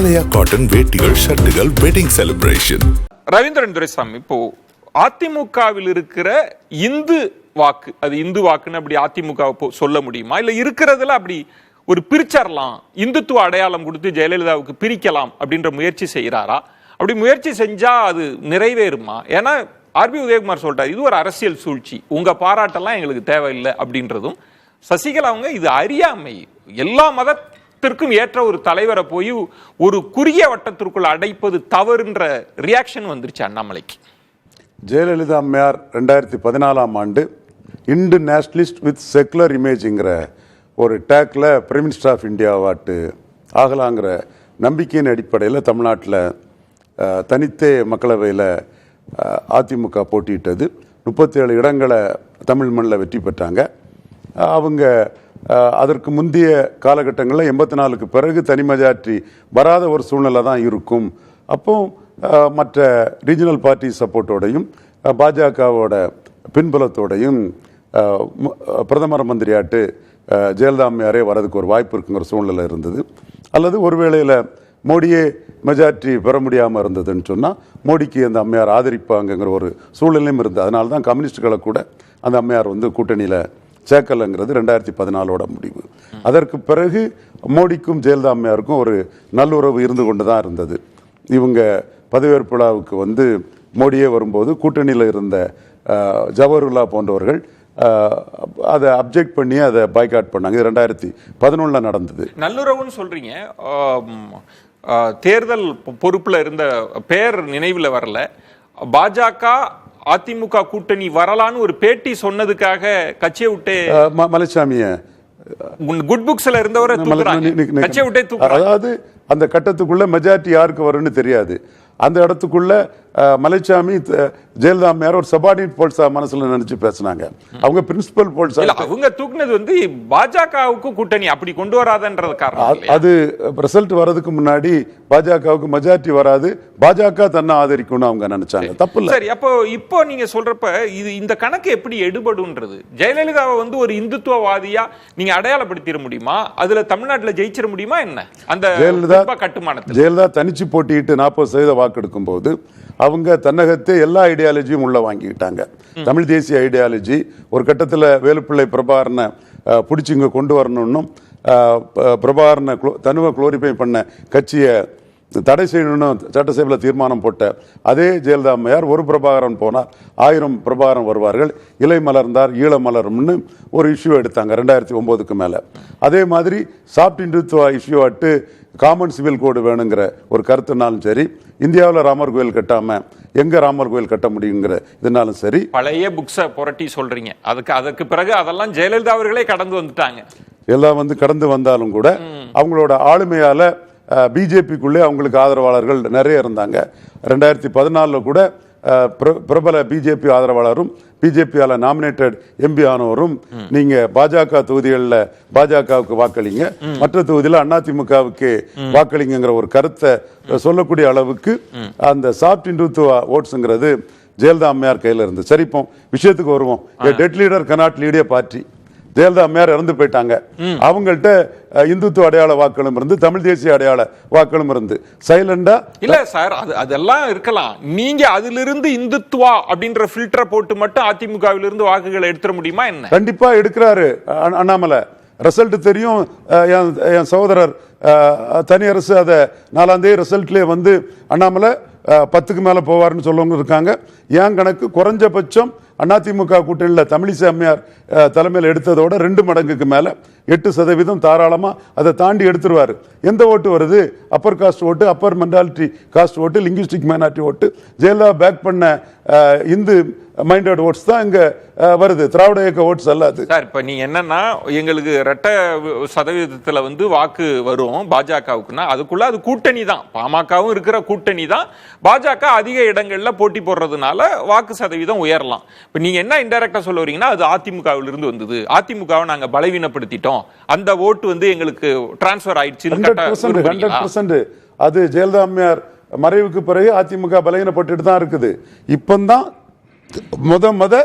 ஆலயா cotton வேட்டிகள், ஷர்ட்டுகள், wedding celebration. Ravindran Duraisamy, இப்போ அதிமுகவில் இருக்கிற இந்து வாக்கு, அது இந்து வாக்குன்னு அப்படி அதிமுக சொல்ல முடியுமா? இல்ல இருக்கிறதுல அப்படி ஒரு பிரிச்சரலாம், இந்துத்துவ அடையாளம் கொடுத்து ஜெயலலிதாவுக்கு பிரிக்கலாம் அப்படின்ற முயற்சி செய்யறாரா? அப்படி முயற்சி செஞ்சா அது நிறைவேறுமா? ஏன்னா ஆர்பி உதயகுமார் சொல்றாரு, இது ஒரு அரசியல் சூழ்ச்சி, உங்க பாராட்டெல்லாம் எங்களுக்கு தேவையில்லை அப்படின்றதும். சசிகலா அவங்க இது அறியாமை, எல்லா மதத்திற்கும் ஏற்ற ஒரு தலைவரை போய் ஒரு குறுகிய வட்டத்திற்குள் அடைப்பது தவறுன்ற ரியாக்ஷன் வந்துருச்சு அண்ணாமலைக்கு. ஜெயலலிதா அம்மையார் 2014 ஆண்டு இந்து நேஷனலிஸ்ட் வித் செக்குலர் இமேஜ்ங்கிற ஒரு டேக்ல பிரைம் மினிஸ்டர் ஆஃப் இந்தியா வாட்டு ஆகலாங்கிற நம்பிக்கையின் அடிப்படையில் தமிழ்நாட்டில் தனித்தே மக்களவையில் அதிமுக போட்டியிட்டது. 37 இடங்களை தமிழ் மண்ணில் வெற்றி பெற்றாங்க. அவங்க அதற்கு முந்தைய காலகட்டங்களில் 84க்கு பிறகு தனி மெஜாரிட்டி வராத ஒரு சூழ்நிலை தான் இருக்கும். அப்போ மற்ற ரீஜனல் பார்ட்டி சப்போர்ட்டோடையும் பாஜகவோட பின்புலத்தோடையும் பிரதமர் மந்திரியாட்டு ஜெயலலிதா அம்மையாரே வரதுக்கு ஒரு வாய்ப்பு இருக்குங்கிற சூழ்நிலை இருந்தது. அல்லது ஒரு வேளையில் மோடியே மெஜாரிட்டி பெற முடியாமல் இருந்ததுன்னு சொன்னால் மோடிக்கு அந்த அம்மையார் ஆதரிப்பாங்கங்கிற ஒரு சூழ்நிலையும் இருந்தது. அதனால தான் கம்யூனிஸ்டுகளை கூட அந்த அம்மையார் கூட்டணியில் சேர்க்கலைங்கிறது 2014 முடிவு. அதற்கு பிறகு மோடிக்கும் ஜெயலலிதா அம்மையாருக்கும் ஒரு நல்லுறவு இருந்து கொண்டு தான் இருந்தது. இவங்க பதவியேற்பு விழாவுக்கு மோடியே வரும்போது கூட்டணியில் இருந்த ஜவஹர்லா போன்றவர்கள் அதை அப்ஜெக்ட் பண்ணி அதை பாய்காட் பண்ணாங்க. இது 2011 நடந்தது. நல்லுறவுன்னு சொல்றீங்க, தேர்தல் பொறுப்புல இருந்த பேர் நினைவுல வரல. பாஜக அதிமுக கூட்டணி வரலான்னு ஒரு பேட்டி சொன்னதுக்காக கட்சியை விட்டு மலைச்சாமிய குட் புக்ஸ்ல இருந்தவரை கட்சியை விட்டே தூக்குறாங்க. அதாவது அந்த கட்டத்துக்குள்ள மெஜாரிட்டி யாருக்கு வரும்னு தெரியாது. அந்த இடத்துக்குள்ள மலைச்சாமி ஜெயலலிதா அம்மையார் ஒரு சபார்டினேட் போல்ஸா மனசுல நினைச்சு பேசினாங்க. அவங்க பிரின்சிபல் போல்ஸா அவங்க தூக்குனது பாஜகவுக்கு கூட்டணி அப்படி கொண்டு வராதன்றது காரணம். அது ரிசல்ட் வர்றதுக்கு முன்னாடி பாஜகவுக்கு மெஜாரிட்டி வராது, பாஜக தன்னை ஆதரிக்கும்னு அவங்க நினைச்சாங்க. தப்பு இல்ல. சரி, இப்போ நீங்க சொல்றப்ப இது இந்த கணக்கு எப்படி எடுபடுன்றது? ஜெயலலிதாவை ஒரு இந்துத்துவவாதியா நீங்க அடையாளப்படுத்திட முடியுமா? அதுல தமிழ்நாட்டில் ஜெயிச்சிட முடியுமா என்ன? அந்த ஜெயலலிதா கட்டுமானத்தில் ஜெயலலிதா தனிச்சு போட்டிட்டு 40% வாக்கெடுக்கும் போது அவங்க தன்னகத்தே எல்லா ஐடியாலஜியும் உள்ள வாங்கிக்கிட்டாங்க. தமிழ் தேசிய ஐடியாலஜி ஒரு கட்டத்தில் வேலுப்பிள்ளை பிரபாகரனை பிடிச்சி இங்கே கொண்டு வரணும்னு பிரபாகரனை தனுவை குளோரிஃபை பண்ண கட்சியை தடை செய்யணும்னு சட்டசபையில் தீர்மானம் போட்ட அதே ஜெயலலிதா அம்மையார் ஒரு பிரபாகரன் போனார் 1000 பிரபாகரன் வருவார்கள், இலை மலர்ந்தார் ஈழ மலரும்னு ஒரு இஷ்யூ எடுத்தாங்க 2009க்கு மேலே. அதே மாதிரி சாஃப்ட் இந்துத்துவா இஷ்யூ ஆட்டு காமன் சிவில் கோடு வேணுங்கிற ஒரு கருத்துனாலும் சரி, இந்தியாவில் ராமர் கோயில் கட்டாம எங்க ராமர் கோயில் கட்ட முடியுங்கிற இதனாலும் சரி, பழைய புக்ஸை புரட்டி சொல்றீங்க. அதற்கு பிறகு அதெல்லாம் ஜெயலலிதா அவர்களே கடந்து வந்துட்டாங்க. எல்லாம் கடந்து வந்தாலும் கூட அவங்களோட ஆளுமையால பிஜேபிக்குள்ளே அவங்களுக்கு ஆதரவாளர்கள் நிறைய இருந்தாங்க. 2014 கூட பிரபல பிஜேபி ஆதரவாளரும் பிஜேபியால நாமினேட்டட் எம்பி ஆனவரும் நீங்க பாஜக தொகுதிகளில் பாஜகவுக்கு வாக்களிங்க, மற்ற தொகுதியில் அதிமுகவுக்கு வாக்களிங்கிற ஒரு கருத்தை சொல்லக்கூடிய அளவுக்கு அந்த சாஃப்ட் இந்துத்துவா ஓட்ஸ்ங்கிறது ஜெயலலிதா அம்மையார் கையில் இருந்து. சரி, இப்போ விஷயத்துக்கு வருவோம். Dead leader cannot lead a party. Jayalalithaa அம்மையார் இறந்து போயிட்டாங்க. அவங்கள்ட்ட இந்துத்துவ அடையாள வாக்களும் இருந்து தமிழ் தேசிய அடையாள வாக்களும் இருந்து சைலண்டா இல்ல சார், அதெல்லாம் இருக்கலாம். நீங்க அதிலிருந்து இந்துத்துவா அப்படின்ற ஃபில்டரை போட்டு மட்டும் அதிமுகவிலிருந்து வாக்குகளை எடுத்துட முடியுமா என்ன? கண்டிப்பா எடுக்கிறாரு அண்ணாமலை. ரிசல்ட் தெரியும். என் சகோதரர் தனியரசு அதை 4ஆம் தேதி ரிசல்ட்லேயே அண்ணாமலை 10க்கு மேலே போவார்னு சொல்லவங்க இருக்காங்க. என் கணக்கு குறைஞ்சபட்சம் அதிமுக கூட்டணியில் தமிழிசை அம்மையார் தலைமையில் எடுத்ததோட 2 மடங்குக்கு மேலே 8% தாராளமாக அதை தாண்டி எடுத்துருவார். எந்த ஓட்டு வருது? அப்பர் காஸ்ட் ஓட்டு, அப்பர் மென்டாலிட்டி காஸ்ட் ஓட்டு, லிங்குவிஸ்டிக் மைனாரிட்டி ஓட்டு, ஜெயலலிதா பேக் பண்ண இந்து மைண்டட் ஓட்ஸ் தான் இங்க வருது, திராவிட இயக்க ஓட்ஸ் அல்லாது. சார், இப்ப நீங்க என்னன்னா எங்களுக்கு 2 சதவீதத்துல வாக்கு வரும் பாஜகவுக்குன்னா அதுக்குள்ள அது கூட்டணி தான், பாமகவும் இருக்கிற கூட்டணி தான். பாஜக அதிக இடங்கள்ல போட்டி போடுறதுனால வாக்கு சதவீதம் உயரலாம். இப்ப நீங்க என்ன இன்டைரக்டா சொல்ல வரீங்கன்னா அது அதிமுகவில் இருந்து வந்தது, அதிமுகவை நாங்க பலவீனப்படுத்திட்டோம், அந்த ஓட்டு எங்களுக்கு டிரான்ஸ்பர் ஆயிடுச்சு. 100% அது ஜெயலலிதா அம்மையார் மறைவுக்கு பிறகு அதிமுக பலவீனப்பட்டு தான் இருக்குது. இப்பந்தான் முத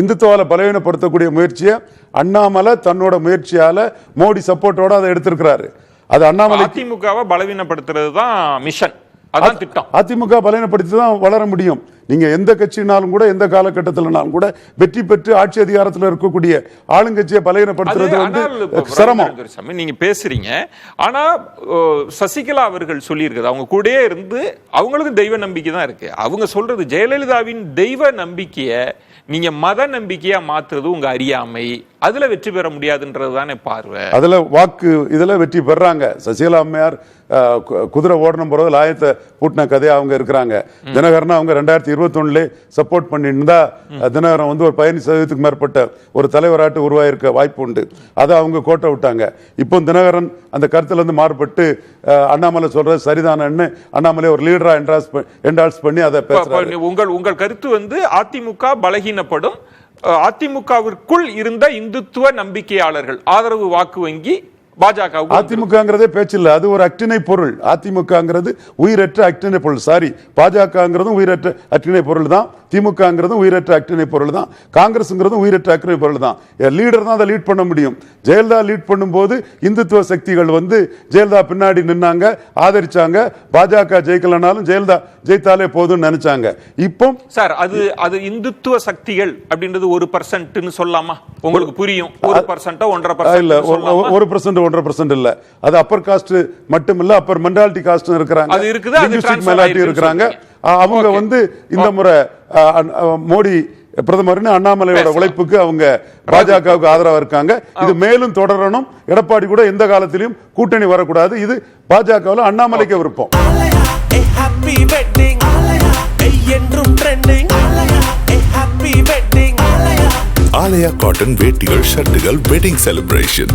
இந்துத்துவால பலவீனப்படுத்தக்கூடிய முயற்சியை அண்ணாமலை தன்னோட முயற்சியால மோடி சப்போர்ட்டோட அதை எடுத்திருக்கிறாரு. அது அண்ணாமலை அதிமுகவை பலவீனப்படுத்துறது தான் மிஷன், அதான் திட்டம். அதிமுக பலவீனப்படுத்தி தான் வளர முடியும். நீங்க எந்த கட்சினாலும் கூட எந்த காலகட்டத்திலனாலும் கூட வெற்றி பெற்று ஆட்சி அதிகாரத்தில் இருக்கக்கூடிய ஆளுங்கட்சியை பலவீனப்படுத்துறது வந்து சிரமம். நீங்க பேசுறீங்க, ஆனா சசிகலா அவர்கள் சொல்லியிருக்கிறது அவங்க கூடயே இருந்து அவங்களுக்கும் தெய்வ நம்பிக்கை தான் இருக்கு. அவங்க சொல்றது ஜெயலலிதாவின் தெய்வ நம்பிக்கைய நீங்க மத நம்பிக்கையா மாத்துறது உங்க அறியாமை, அதுல வெற்றி பெற முடியாதுன்றது தானே பார்வை. அதுல வாக்கு இதுல வெற்றி பெறாங்க. சசிகலா அம்மையார் குதிரை ஓடணும் போறது லாயத்தை பூட்டின கதையா அவங்க இருக்கிறாங்க. தினகரன் அவங்க 2021 சப்போர்ட் பண்ணிருந்தா தினகரன் வந்து ஒரு 15% மேற்பட்ட ஒரு தலைவராட்டு உருவாயிருக்க வாய்ப்பு உண்டு. அதை அவங்க கோட்டை விட்டாங்க. இப்போ தினகரன் அந்த கருத்துல இருந்து மாறுபட்டு அண்ணாமலை சொல்றது சரிதானன்னு அண்ணாமலை ஒரு லீடரா என்டால்ஸ் பண்ணி அதை பேசுறாரு. உங்கள் கருத்து வந்து அதிமுக பலகீனப்படும், அதிமுகவிற்குள் இருந்த இந்துத்துவ நம்பிக்கையாளர்கள் ஆதரவு வாக்கு வங்கி பாஜக. அதிமுகங்கிறதே பேச்சு இல்ல, அது ஒரு அக்டினை பொருள். அதிமுகங்கிறது உயிரற்ற அக்டினை பொருள். சாரி, பாஜகங்கிறதும் உயிரற்ற அக்டினை பொருள் தான், திமுகங்கிறதும் உயிரற்ற அக்டினை பொருள் தான், காங்கிரஸ்ங்கிறதும் உயிரற்ற அக்டினை பொருள் தான். லீடர் தான் அதை லீட் பண்ண முடியும். ஜெயலலிதா லீட் பண்ணும்போது இந்துத்துவ சக்திகள் வந்து ஜெயலலிதா பின்னாடி நின்னாங்க, ஆதரிச்சாங்க. பாஜக ஜெயிக்கலனாலும் ஜெயலலிதா ஜெயித்தாலே போதும்னு நினைச்சாங்க. இப்போ சார் அது இந்துத்துவ சக்திகள் அப்படின்றது 1% சொல்லலாமா? உங்களுக்கு புரியும். 1% 1.5% இல்ல, 1% 1.5% இல்ல. அது அப்பர் காஸ்ட் மட்டும் இல்ல, அப்பர் மென்டாலிட்டி காஸ்ட் இருக்கிறாங்க, அது இருக்குது, அது லிங்குஸ்டிக் மைனாரிட்டி இருக்கிறாங்க. அவங்க வந்து இந்த முறை மோடி பிரதமர்னு அண்ணாமலையோட உழைப்புக்கு அவங்க பாஜகவுக்கு ஆதரவா இருக்காங்க. இது மேலும் தொடரணும். எடப்பாடி கூட எந்த காலத்திலும் கூட்டணி வரக்கூடாது. இது பாஜகவில் அண்ணாமலைக்கு விருப்பம். ஆலயா காட்டன் வேட்டிகள் ஷர்ட்டுகள் வெட்டிங் செலிப்ரேஷன்.